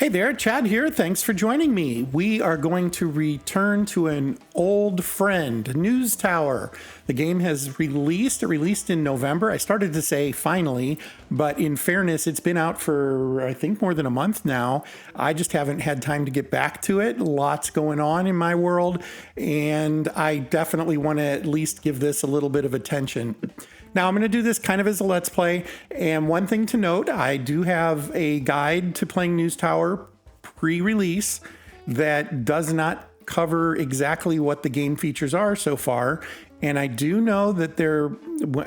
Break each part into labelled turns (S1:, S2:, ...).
S1: Hey there, Chad here. Thanks for joining me. We are going to return to an old friend, News Tower. The game has released. It released in November. I started to say finally, but in fairness, it's been out for, I think, more than a month now. I just haven't had time to get back to it. Lots going on in my world, and I definitely want to at least give this a little bit of attention. Now, I'm going to do this kind of as a Let's Play, and one thing to note, I do have a guide to playing News Tower pre-release that does not cover exactly what the game features are so far, and I do know that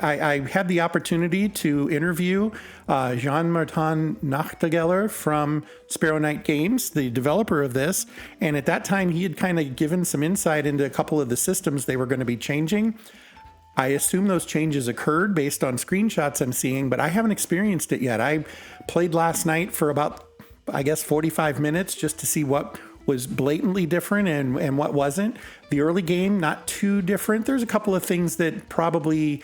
S1: I had the opportunity to interview Jean-Martin Nachtigaller from Sparrow Knight Games, the developer of this, and at that time he had kind of given some insight into a couple of the systems they were going to be changing. I assume those changes occurred based on screenshots I'm seeing, but I haven't experienced it yet. I played last night for about, 45 minutes just to see what was blatantly different and what wasn't. The early game, not too different. There's a couple of things that probably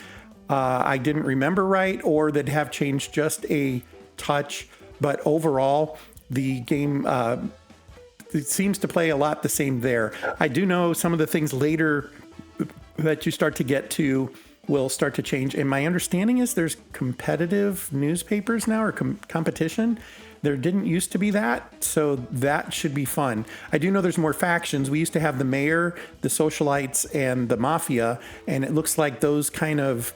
S1: I didn't remember right or that have changed just a touch, but overall, the game it seems to play a lot the same there. I do know some of the things later that you start to get to will start to change. And my understanding is there's competitive newspapers now or competition. There didn't used to be that, so that should be fun. I do know there's more factions. We used to have the mayor, the socialites, and the mafia, and it looks like those kind of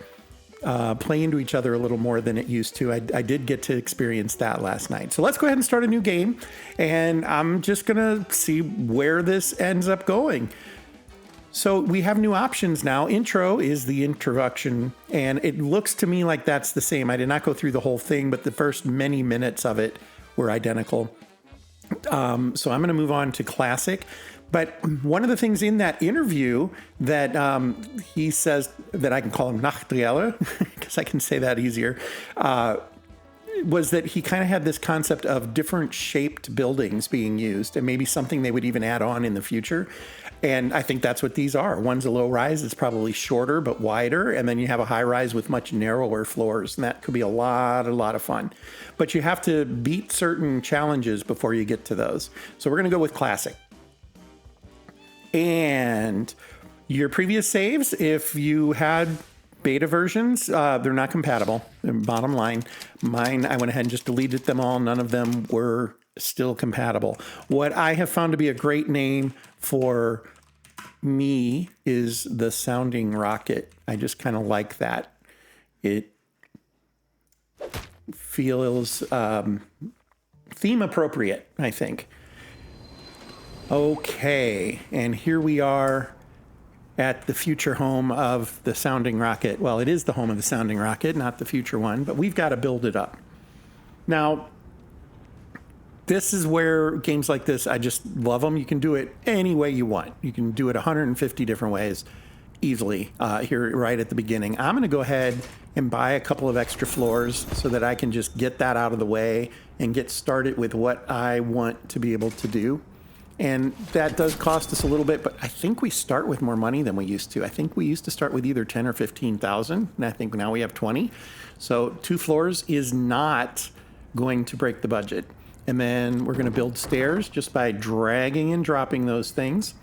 S1: play into each other a little more than it used to. I did get to experience that last night. So let's go ahead and start a new game, and I'm just gonna see where this ends up going. So we have new options now. Intro is the introduction, and it looks to me like that's the same. I did not go through the whole thing, but the first many minutes of it were identical. So I'm going to move on to classic. But one of the things in that interview that he says that I can call him Nachtigaller, because I can say that easier, was that he kind of had this concept of different shaped buildings being used and maybe something they would even add on in the future. And I think that's what these are. One's a low rise, it's probably shorter but wider, and then you have a high rise with much narrower floors, and that could be a lot of fun. But you have to beat certain challenges before you get to those. So we're going to go with classic. And your previous saves, if you had beta versions, they're not compatible. Bottom line, mine, I went ahead and just deleted them all. None of them were still compatible. What I have found to be a great name for me is the Sounding Rocket. I just kind of like that. It feels theme appropriate, I think. Okay, and here we are at the future home of the Sounding Rocket. Well, it is the home of the Sounding Rocket, not the future one, but we've got to build it up. Now, this is where games like this, I just love them. You can do it any way you want. You can do it 150 different ways easily here right at the beginning. I'm going to go ahead and buy a couple of extra floors so that I can just get that out of the way and get started with what I want to be able to do. And that does cost us a little bit, but I think we start with more money than we used to. I think we used to start with either 10 or 15,000, and I think now we have 20. So 2 floors is not going to break the budget. And then we're going to build stairs just by dragging and dropping those things.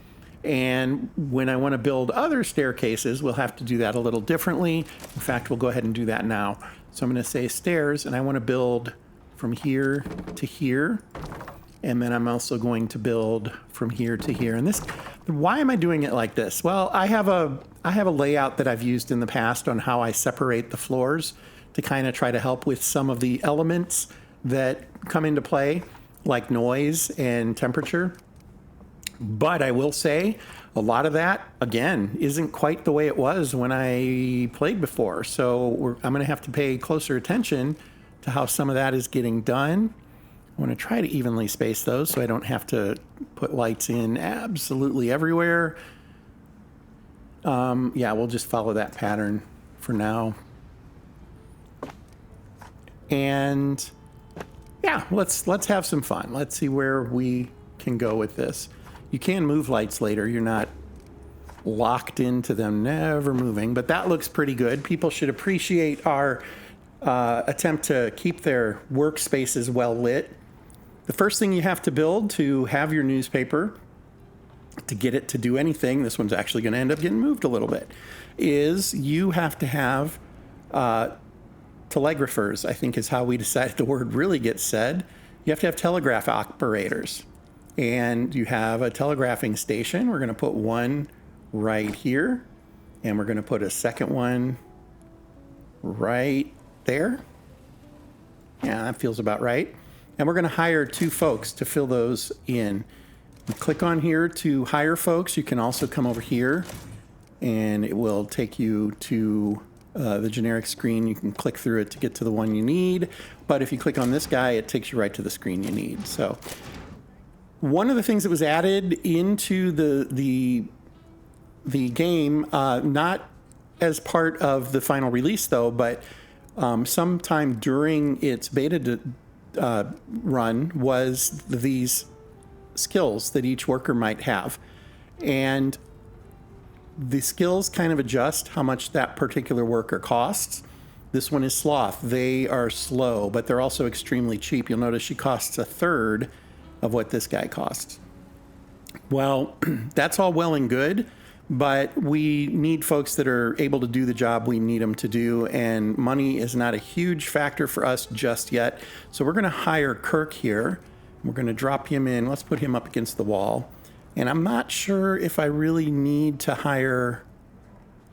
S1: And when I want to build other staircases, we'll have to do that a little differently. In fact, we'll go ahead and do that now. So I'm going to say stairs, and I want to build from here to here. And then I'm also going to build from here to here. And this, why am I doing it like this? Well, I have a layout that I've used in the past on how I separate the floors to kind of try to help with some of the elements that come into play, like noise and temperature. But I will say a lot of that, again, isn't quite the way it was when I played before. So I'm going to have to pay closer attention to how some of that is getting done. I want to try to evenly space those so I don't have to put lights in absolutely everywhere. Yeah, we'll just follow that pattern for now. And yeah, let's have some fun. Let's see where we can go with this. You can move lights later. You're not locked into them, never moving, but that looks pretty good. People should appreciate our attempt to keep their workspaces well lit. The first thing you have to build to have your newspaper, to get it to do anything, this one's actually going to end up getting moved a little bit, is you have to have telegraphers, I think is how we decided the word really gets said. You have to have telegraph operators. And you have a telegraphing station. We're going to put one right here. And we're going to put a second one right there. Yeah, that feels about right. And we're going to hire 2 folks to fill those in. You click on here to hire folks. You can also come over here and it will take you to the generic screen. You can click through it to get to the one you need. But if you click on this guy, it takes you right to the screen you need. So one of the things that was added into the game, not as part of the final release though, but sometime during its beta run, was these skills that each worker might have. And the skills kind of adjust how much that particular worker costs. This one is sloth. They are slow, but they're also extremely cheap. You'll notice she costs a third of what this guy costs. Well, that's all well and good, but we need folks that are able to do the job we need them to do, and money is not a huge factor for us just yet. So we're going to hire Kirk here. We're going to drop him in. Let's put him up against the wall. And I'm not sure if I really need to hire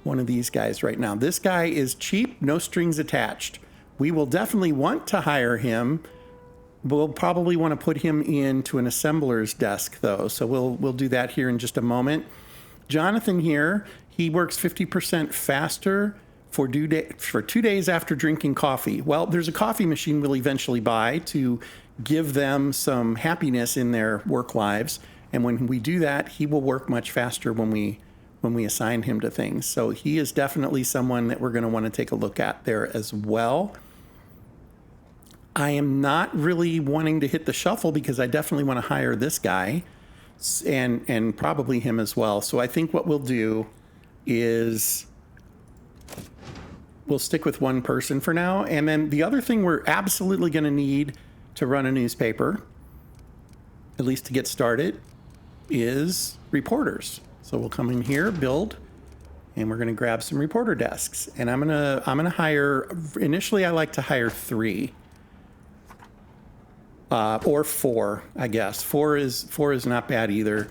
S1: one of these guys right now. This guy is cheap, no strings attached. We will definitely want to hire him. We'll probably want to put him into an assembler's desk, though. So we'll do that here in just a moment. Jonathan here, he works 50% faster for 2 days after drinking coffee. Well, there's a coffee machine we'll eventually buy to give them some happiness in their work lives. And when we do that, he will work much faster when we assign him to things. So he is definitely someone that we're going to want to take a look at there as well. I am not really wanting to hit the shuffle because I definitely want to hire this guy and probably him as well. So I think what we'll do is we'll stick with one person for now. And then the other thing we're absolutely going to need to run a newspaper, at least to get started, is reporters. So we'll come in here, build, and we're going to grab some reporter desks. And I'm going to hire, initially I like to hire 3. Or 4, I guess. 4 is not bad either.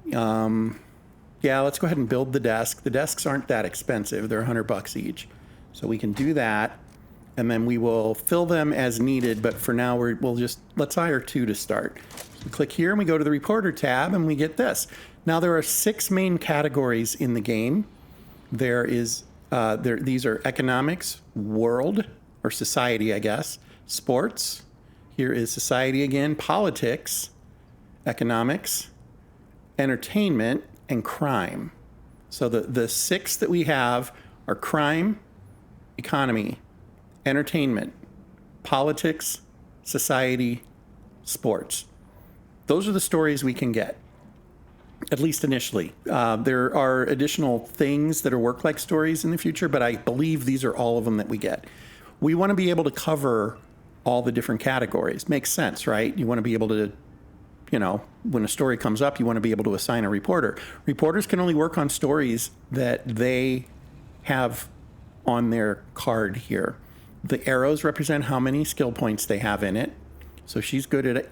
S1: Yeah, let's go ahead and build the desk. The desks aren't that expensive. They're $100 each. So we can do that. And then we will fill them as needed. But for now, let's hire 2 to start. So we click here and we go to the reporter tab and we get this. Now there are 6 main categories in the game. These are economics, world, or society, I guess, sports. Here is society again, politics, economics, entertainment, and crime. So the 6 that we have are crime, economy, entertainment, politics, society, sports. Those are the stories we can get, at least initially. There are additional things that are work-like stories in the future, but I believe these are all of them that we get. We want to be able to cover all the different categories. Makes sense, right? You want to be able to, when a story comes up, you want to be able to assign a reporter. Reporters can only work on stories that they have on their card here. The arrows represent how many skill points they have in it. So she's good at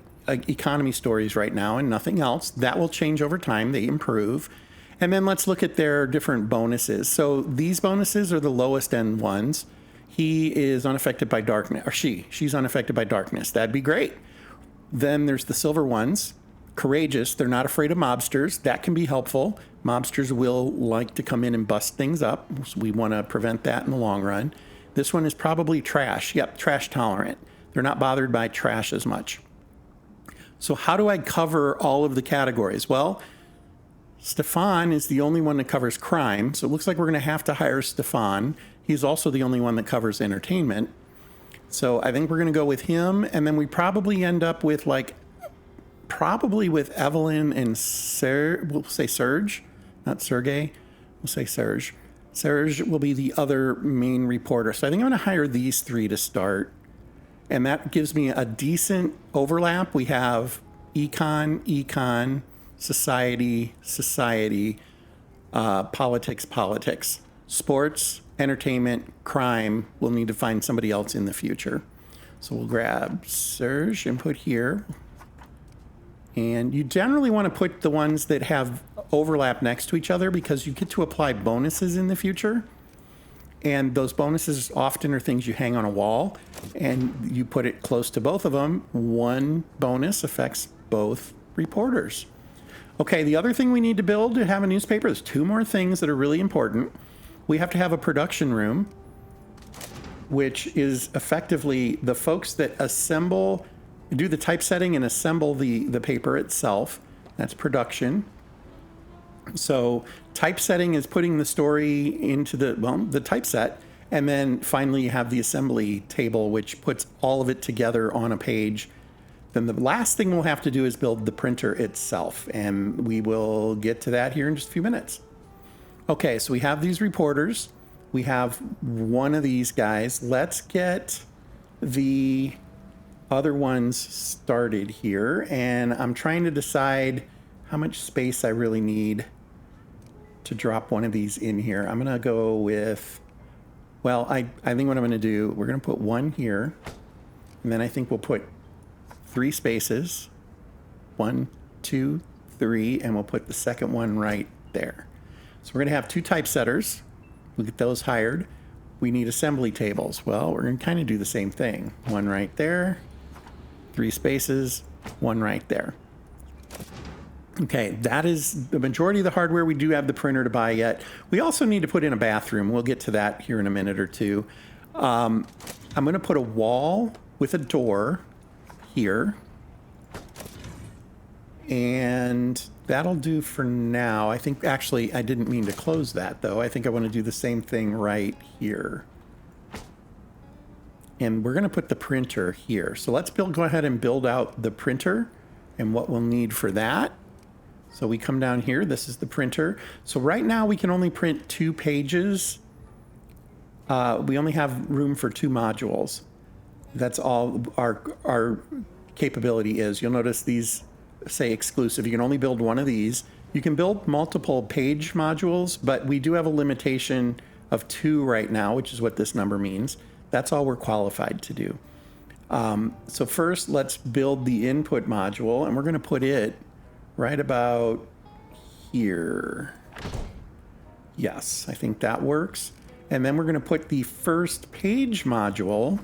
S1: economy stories right now and nothing else. That will change over time. They improve. And then let's look at their different bonuses. So these bonuses are the lowest end ones. He is unaffected by darkness, or she's unaffected by darkness. That'd be great. Then there's the silver ones. Courageous. They're not afraid of mobsters. That can be helpful. Mobsters will like to come in and bust things up. So we want to prevent that in the long run. This one is probably trash. Yep, trash tolerant. They're not bothered by trash as much. So how do I cover all of the categories? Well, Stefan is the only one that covers crime. So it looks like we're going to have to hire Stefan. He's also the only one that covers entertainment. So I think we're going to go with him. And then we probably end up with with Evelyn and we'll say Serge, not Sergey. We'll say Serge. Serge will be the other main reporter. So I think I'm going to hire these 3 to start. And that gives me a decent overlap. We have econ, society, politics, sports, entertainment, crime. We'll need to find somebody else in the future. So we'll grab Serge and put here. And you generally want to put the ones that have overlap next to each other because you get to apply bonuses in the future. And those bonuses often are things you hang on a wall, and you put it close to both of them. One bonus affects both reporters. Okay, the other thing we need to build to have a newspaper, there's two more things that are really important. We have to have a production room, which is effectively the folks that do the typesetting and assemble the paper itself. That's production. So typesetting is putting the story into the typeset, and then finally you have the assembly table, which puts all of it together on a page. Then the last thing we'll have to do is build the printer itself, and we will get to that here in just a few minutes. Okay, so we have these reporters. We have one of these guys. Let's get the other ones started here, and I'm trying to decide how much space I really need to drop one of these in here. I'm gonna go with, well, I think what I'm gonna do, we're gonna put one here, and then I think we'll put 3 spaces, 1, 2, 3, and we'll put the second one right there. So we're gonna have 2 typesetters. We'll get those hired. We need assembly tables. Well, we're gonna kind of do the same thing. 1 right there, 3 spaces, 1 right there. Okay, that is the majority of the hardware. We do have the printer to buy yet. We also need to put in a bathroom. We'll get to that here in a minute or two. I'm going to put a wall with a door here. And that'll do for now. I think, actually, I didn't mean to close that, though. I think I want to do the same thing right here. And we're going to put the printer here. So let's go ahead and build out the printer and what we'll need for that. So we come down here, this is the printer. So right now we can only print 2 pages. We only have room for 2 modules. That's all our capability is. You'll notice these say exclusive. You can only build one of these. You can build multiple page modules, but we do have a limitation of 2 right now, which is what this number means. That's all we're qualified to do. So first, let's build the input module, and we're going to put it right about here. Yes, I think that works. And then we're going to put the first page module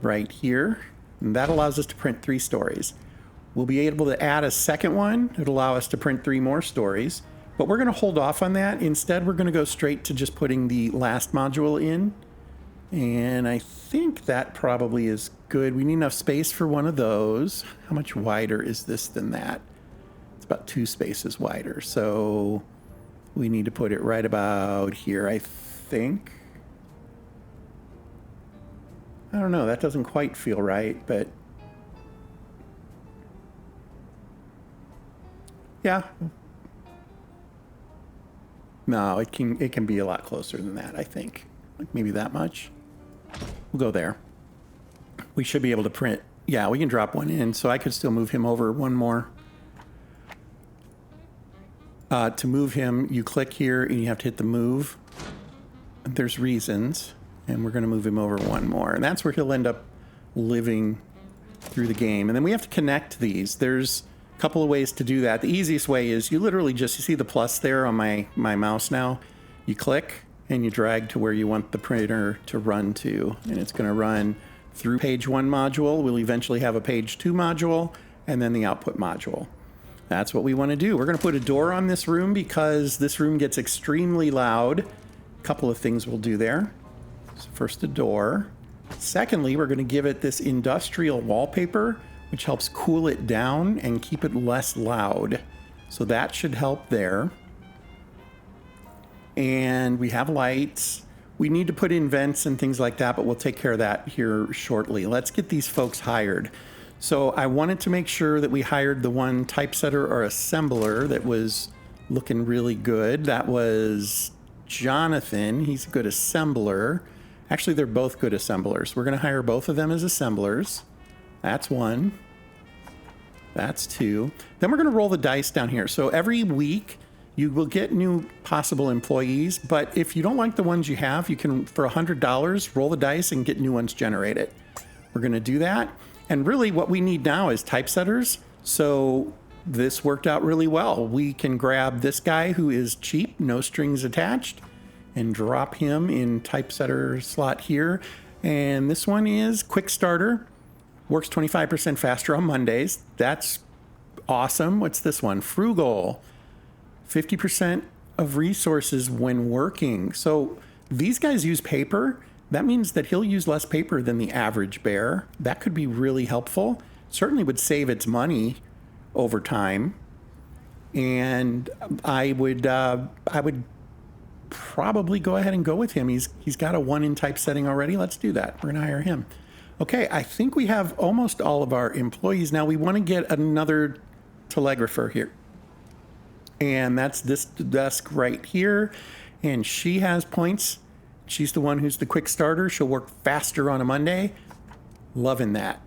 S1: right here, and that allows us to print 3 stories. We'll be able to add a second one. It'll allow us to print 3 more stories, but we're going to hold off on that. Instead, we're going to go straight to just putting the last module in. And I think that probably is good. We need enough space for one of those. How much wider is this than that? It's about 2 spaces wider. So we need to put it right about here, I think. I don't know. That doesn't quite feel right, but yeah. No, it can be a lot closer than that, I think. Like maybe that much. We'll go there. We should be able to print. Yeah, we can drop one in, so I could still move him over one more. To move him, you click here and you have to hit the move. There's reasons, and we're going to move him over one more. And that's where he'll end up living through the game. And then we have to connect these. There's a couple of ways to do that. The easiest way is you literally just, you see the plus there on my mouse now? You click and you drag to where you want the printer to run to. And it's going to run through page 1 module. We'll eventually have a page 2 module, and then the output module. That's what we want to do. We're going to put a door on this room because this room gets extremely loud. A couple of things we'll do there. So first, a door. Secondly, we're going to give it this industrial wallpaper, which helps cool it down and keep it less loud. So that should help there. And we have lights. We need to put in vents and things like that, but we'll take care of that here shortly. Let's get these folks hired. So I wanted to make sure that we hired the one typesetter or assembler that was looking really good. That was Jonathan. He's a good assembler. Actually, they're both good assemblers. We're going to hire both of them as assemblers. That's one. That's two. Then we're going to roll the dice down here. So every week you will get new possible employees, but if you don't like the ones you have, you can, for $100, roll the dice and get new ones generated. We're going to do that. And really what we need now is typesetters. So this worked out really well. We can grab this guy who is cheap, no strings attached, and drop him in typesetter slot here. And this one is quick starter, works 25% faster on Mondays. That's awesome. What's this one? Frugal, 50% of resources when working. So these guys use paper. That means that he'll use less paper than the average bear. That could be really helpful. Certainly would save its money over time. And I would probably go ahead and go with him. He's got a 1 in typesetting already. Let's do that. We're going to hire him. Okay, I think we have almost all of our employees now. We want to get another telegrapher here. And that's this desk right here. And she has points. She's the one who's the quick starter. She'll work faster on a Monday. Loving that.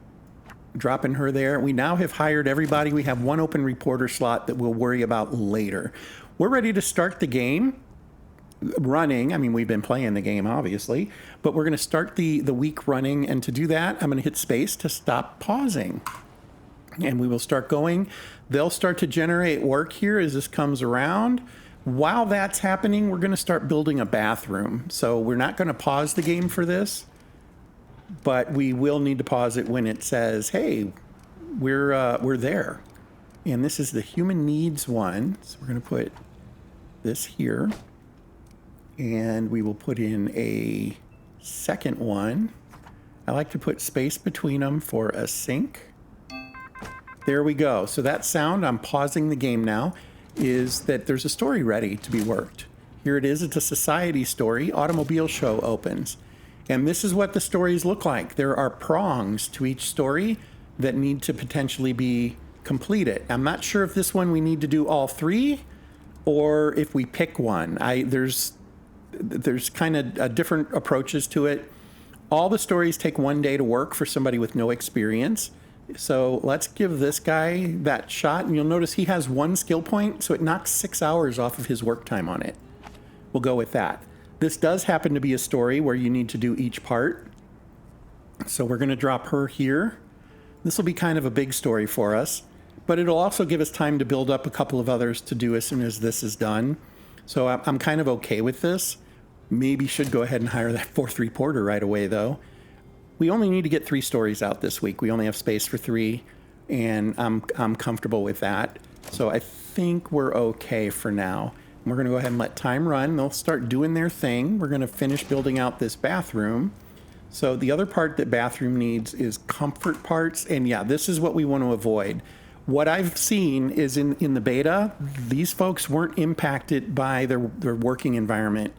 S1: Dropping her there. We now have hired everybody. We have one open reporter slot that we'll worry about later. We're ready to start the game. Running. I mean, we've been playing the game, obviously, but we're going to start the week running. And to do that, I'm going to hit space to stop pausing. And we will start going. They'll start to generate work here as this comes around. While that's happening, we're going to start building a bathroom. So we're not going to pause the game for this, but we will need to pause it when it says, hey, we're there. And this is the human needs one. So we're going to put this here. And we will put in a second one. I like to put space between them for a sync. There we go. So that sound, I'm pausing the game now, is that there's a story ready to be worked. Here it is. It's a society story. Automobile show opens. And this is what the stories look like. There are prongs to each story that need to potentially be completed. I'm not sure if this one we need to do all three or if we pick one. There's kind of different approaches to it. All the stories take 1 day to work for somebody with no experience. So let's give this guy that shot. And you'll notice he has 1 skill point, so it knocks 6 hours off of his work time on it. We'll go with that. This does happen to be a story where you need to do each part. So we're going to drop her here. This will be kind of a big story for us, but it'll also give us time to build up a couple of others to do as soon as this is done. So I'm kind of okay with this. Maybe should go ahead and hire that 4th reporter right away, though. We only need to get 3 stories out this week. We only have space for 3, and I'm comfortable with that. So I think we're okay for now. We're going to go ahead and let time run. They'll start doing their thing. We're going to finish building out this bathroom. So the other part that bathroom needs is comfort parts. And yeah, this is what we want to avoid. What I've seen is in the beta, these folks weren't impacted by their working environment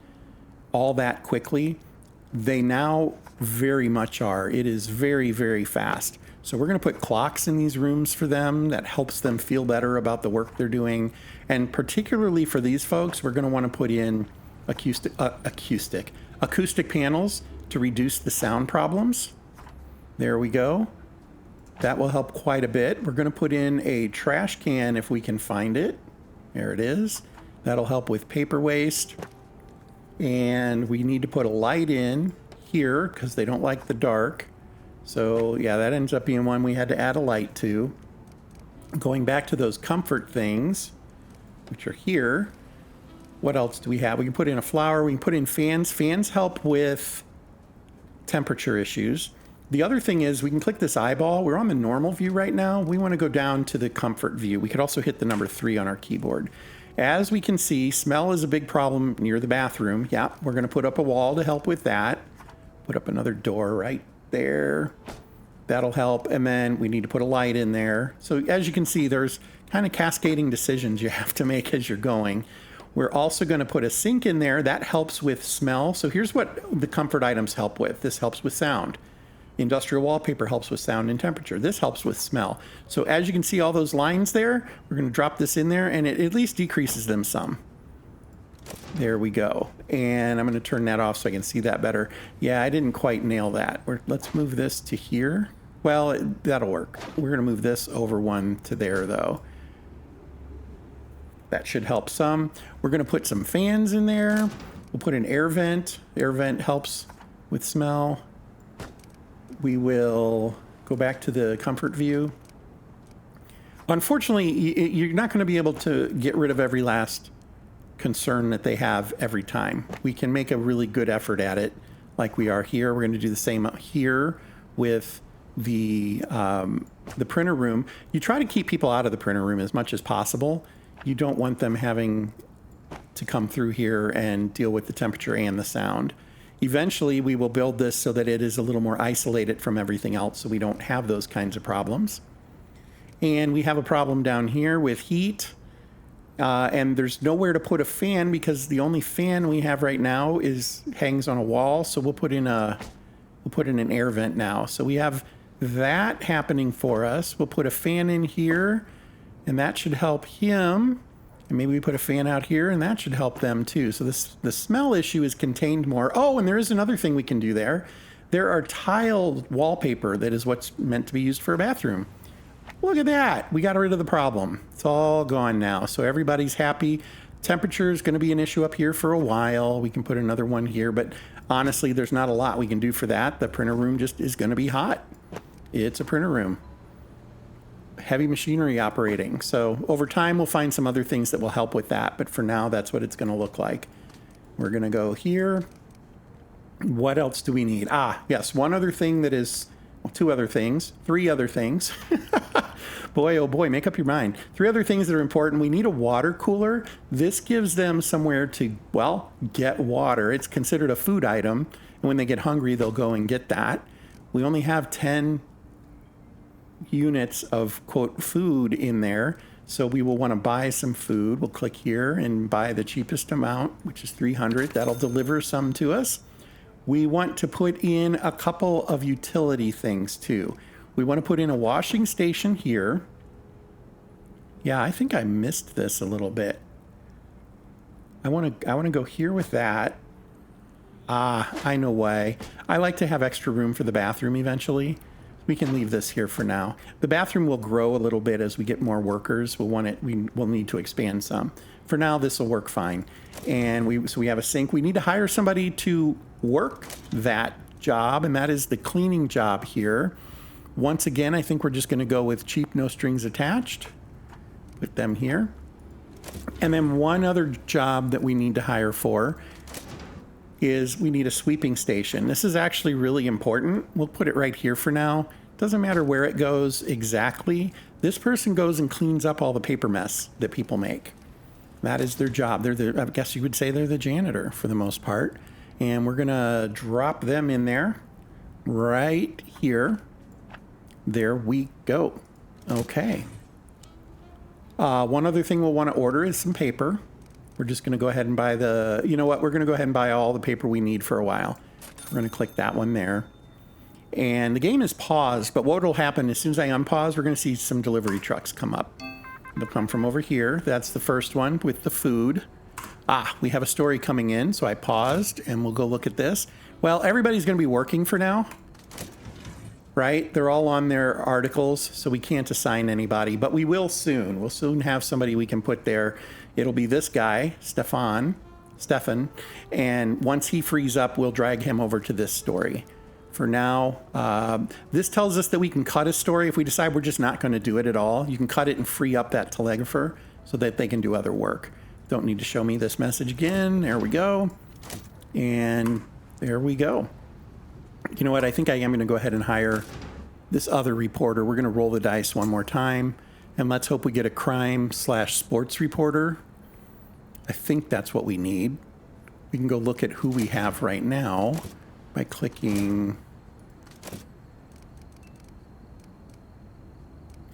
S1: all that quickly. They now very much are. It is very, very fast. So we're going to put clocks in these rooms for them. That helps them feel better about the work they're doing. And particularly for these folks, we're going to want to put in acoustic panels to reduce the sound problems. There we go. That will help quite a bit. We're going to put in a trash can if we can find it. There it is. That'll help with paper waste. And we need to put a light in here because they don't like the dark. So yeah, that ends up being one we had to add a light to. Going back to those comfort things, which are here. What else do we have? We can put in a flower. We can put in fans. Fans help with temperature issues. The other thing is we can click this eyeball. We're on the normal view right now. We want to go down to the comfort view. We could also hit the number 3 on our keyboard. As we can see, smell is a big problem near the bathroom. Yeah, we're going to put up a wall to help with that. Put up another door right there. That'll help. And then we need to put a light in there. So as you can see, there's kind of cascading decisions you have to make as you're going. We're also going to put a sink in there. That helps with smell. So here's what the comfort items help with. This helps with sound. Industrial wallpaper helps with sound and temperature. This helps with smell. So as you can see all those lines there, we're going to drop this in there and it at least decreases them some. There we go. And I'm going to turn that off so I can see that better. Yeah, I didn't quite nail that. Let's move this to here. Well, that'll work. We're going to move this over one to there, though. That should help some. We're going to put some fans in there. We'll put an air vent. Air vent helps with smell. We will go back to the comfort view. Unfortunately, you're not going to be able to get rid of every last concern that they have every time. We can make a really good effort at it like we are here. We're going to do the same here with the printer room. You try to keep people out of the printer room as much as possible. You don't want them having to come through here and deal with the temperature and the sound. Eventually, we will build this so that it is a little more isolated from everything else so we don't have those kinds of problems. And we have a problem down here with heat. And there's nowhere to put a fan because the only fan we have right now hangs on a wall. So we'll put in an air vent now. So we have that happening for us. We'll put a fan in here, and that should help him. And maybe we put a fan out here, and that should help them too. So the smell issue is contained more. Oh, and there is another thing we can do there. There are tiled wallpaper that is what's meant to be used for a bathroom. Look at that. We got rid of the problem. It's all gone now. So everybody's happy. Temperature is going to be an issue up here for a while. We can put another one here, but honestly, there's not a lot we can do for that. The printer room just is going to be hot. It's a printer room. Heavy machinery operating. So over time, we'll find some other things that will help with that. But for now, that's what it's going to look like. We're going to go here. What else do we need? Yes, one other thing that is, well, two other things, three other things. Boy, oh boy, make up your mind. Three other things that are important. We need a water cooler. This gives them somewhere to, well, get water. It's considered a food item. And when they get hungry, they'll go and get that. We only have 10 units of, quote, food in there. So we will want to buy some food. We'll click here and buy the cheapest amount, which is 300. That'll deliver some to us. We want to put in a couple of utility things too. We want to put in a washing station here. Yeah, I think I missed this a little bit. I want to go here with that. I know why. I like to have extra room for the bathroom eventually. We can leave this here for now. The bathroom will grow a little bit as we get more workers. We'll need to expand some. For now, this will work fine. And so we have a sink. We need to hire somebody to work that job, and that is the cleaning job here. Once again, I think we're just going to go with cheap, no strings attached. Put them here. And then one other job that we need to hire for is we need a sweeping station. This is actually really important. We'll put it right here for now. Doesn't matter where it goes exactly. This person goes and cleans up all the paper mess that people make. That is their job. I guess you would say they're the janitor for the most part. And we're gonna drop them in there right here. There we go. Okay. One other thing we'll want to order is some paper. We're just going to go ahead and buy you know what? We're going to go ahead and buy all the paper we need for a while. We're going to click that one there. And the game is paused, but what will happen as soon as I unpause, we're going to see some delivery trucks come up. They'll come from over here. That's the first one with the food. We have a story coming in, so I paused, and we'll go look at this. Well, everybody's going to be working for now, right? They're all on their articles, so we can't assign anybody, but we will soon. We'll soon have somebody we can put there. It'll be this guy, Stefan, and once he frees up, we'll drag him over to this story. For now, this tells us that we can cut a story if we decide we're just not going to do it at all. You can cut it and free up that telegrapher so that they can do other work. Don't need to show me this message again. There we go. And there we go. You know what? I think I am going to go ahead and hire this other reporter. We're going to roll the dice one more time. And let's hope we get a crime/sports reporter. I think that's what we need. We can go look at who we have right now by clicking.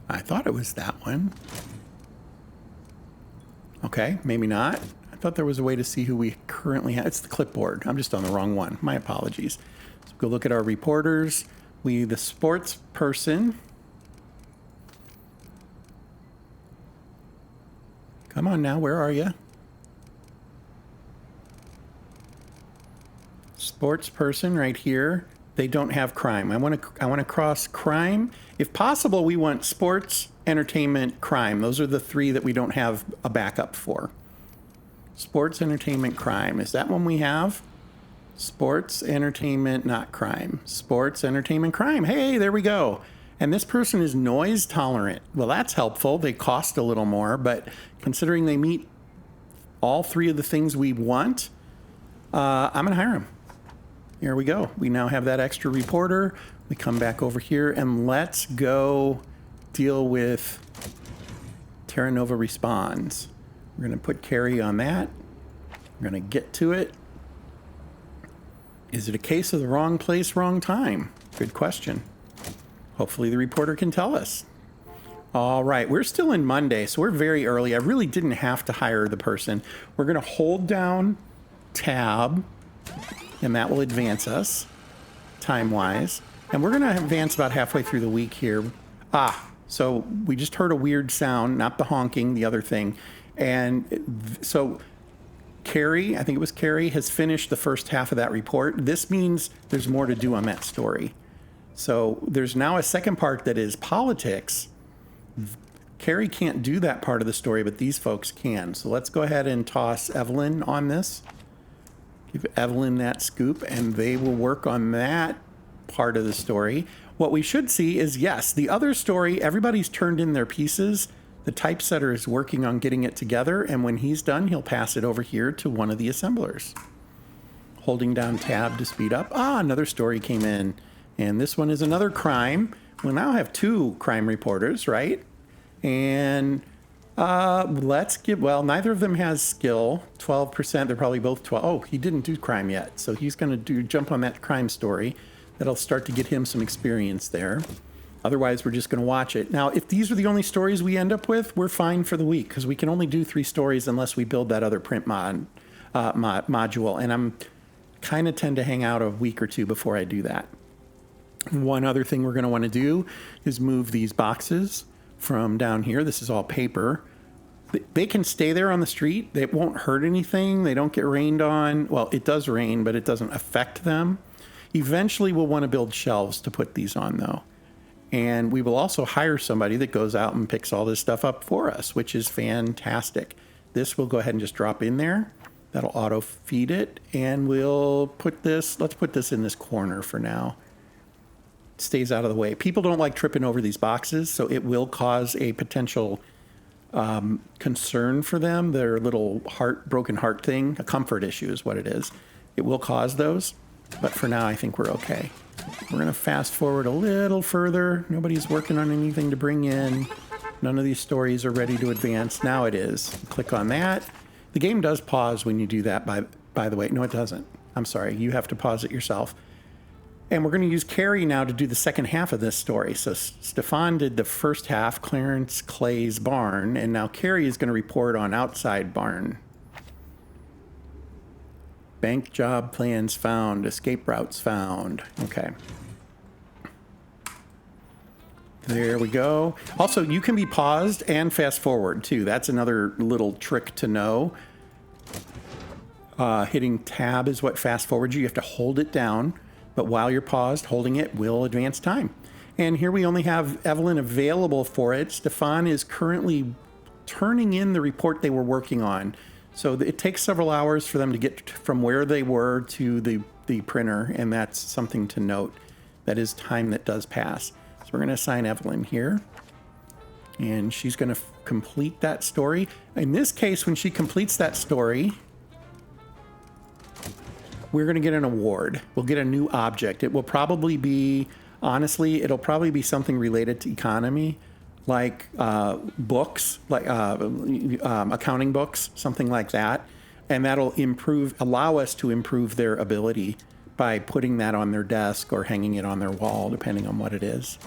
S1: I thought it was that one. Okay, maybe not. I thought there was a way to see who we currently have. It's the clipboard. I'm just on the wrong one. My apologies. So go look at our reporters. The sports person. Come on now, where are you? Sports person right here. They don't have crime. I want to cross crime. If possible, we want sports, entertainment, crime. Those are the three that we don't have a backup for. Sports, entertainment, crime. Is that one we have? Sports, entertainment, not crime. Sports, entertainment, crime. Hey, there we go. And this person is noise tolerant. Well, that's helpful. They cost a little more, but considering they meet all three of the things we want, I'm going to hire them. Here we go. We now have that extra reporter. We come back over here and let's go deal with Terra Nova Responds. We're going to put Carrie on that. We're going to get to it. Is it a case of the wrong place, wrong time? Good question. Hopefully the reporter can tell us. All right, we're still in Monday, so we're very early. I really didn't have to hire the person. We're going to hold down Tab, and that will advance us time-wise. And we're going to advance about halfway through the week here. So we just heard a weird sound, not the honking, the other thing. And so Carrie, I think it was Carrie, has finished the first half of that report. This means there's more to do on that story. So there's now a second part that is politics. Carrie can't do that part of the story, but these folks can. So let's go ahead and toss Evelyn on this. Give Evelyn that scoop, and they will work on that part of the story. What we should see is, yes, the other story, everybody's turned in their pieces. The typesetter is working on getting it together, and when he's done, he'll pass it over here to one of the assemblers. Holding down Tab to speed up. Another story came in, and this one is another crime. We'll now have two crime reporters, right? And neither of them has skill. 12%, they're probably both 12. Oh, he didn't do crime yet, so he's going to jump on that crime story. That'll start to get him some experience there. Otherwise, we're just going to watch it. Now, if these are the only stories we end up with, we're fine for the week, because we can only do 3 stories unless we build that other print module. And I'm kind of tend to hang out a week or two before I do that. One other thing we're going to want to do is move these boxes from down here. This is all paper. They can stay there on the street. They won't hurt anything. They don't get rained on. Well, it does rain, but it doesn't affect them. Eventually, we'll want to build shelves to put these on, though. And we will also hire somebody that goes out and picks all this stuff up for us, which is fantastic. This will go ahead and just drop in there. That'll auto feed it. And we'll put this, let's put this in this corner for now. It stays out of the way. People don't like tripping over these boxes, so it will cause a potential concern for them. Their little broken heart thing, a comfort issue is what it is. It will cause those, but for now I think we're okay. We're going to fast forward a little further. Nobody's working on anything to bring in. None of these stories are ready to advance. Now it is. Click on that. The game does pause when you do that, by the way. No, it doesn't. I'm sorry. You have to pause it yourself. And we're going to use Carrie now to do the second half of this story. So Stefan did the first half, Clarence Clay's barn, and now Carrie is going to report on outside barn. Bank job plans found, escape routes found. Okay. There we go. Also, you can be paused and fast forward too. That's another little trick to know. Hitting tab is what fast forwards you. You have to hold it down, but while you're paused, holding it will advance time. And here we only have Evelyn available for it. Stefan is currently turning in the report they were working on. So it takes several hours for them to get from where they were to the printer, and that's something to note. That is time that does pass. So we're going to assign Evelyn here, and she's going to complete that story. In this case, when she completes that story, we're going to get an award. We'll get a new object. It will probably be, honestly, it'll probably be something related to economy, like books, like accounting books, something like that. And that'll allow us to improve their ability by putting that on their desk or hanging it on their wall, depending on what it is.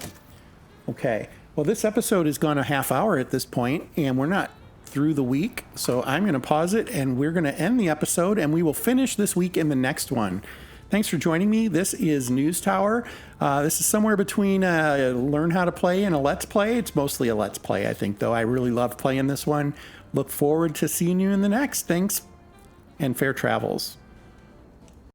S1: Okay, well, this episode has gone a half hour at this point, and we're not through the week. So I'm going to pause it, and we're going to end the episode, and we will finish this week in the next one. Thanks for joining me. This is News Tower. This is somewhere between Learn How to Play and a Let's Play. It's mostly a Let's Play, I think, though. I really love playing this one. Look forward to seeing you in the next. Thanks, and fair travels.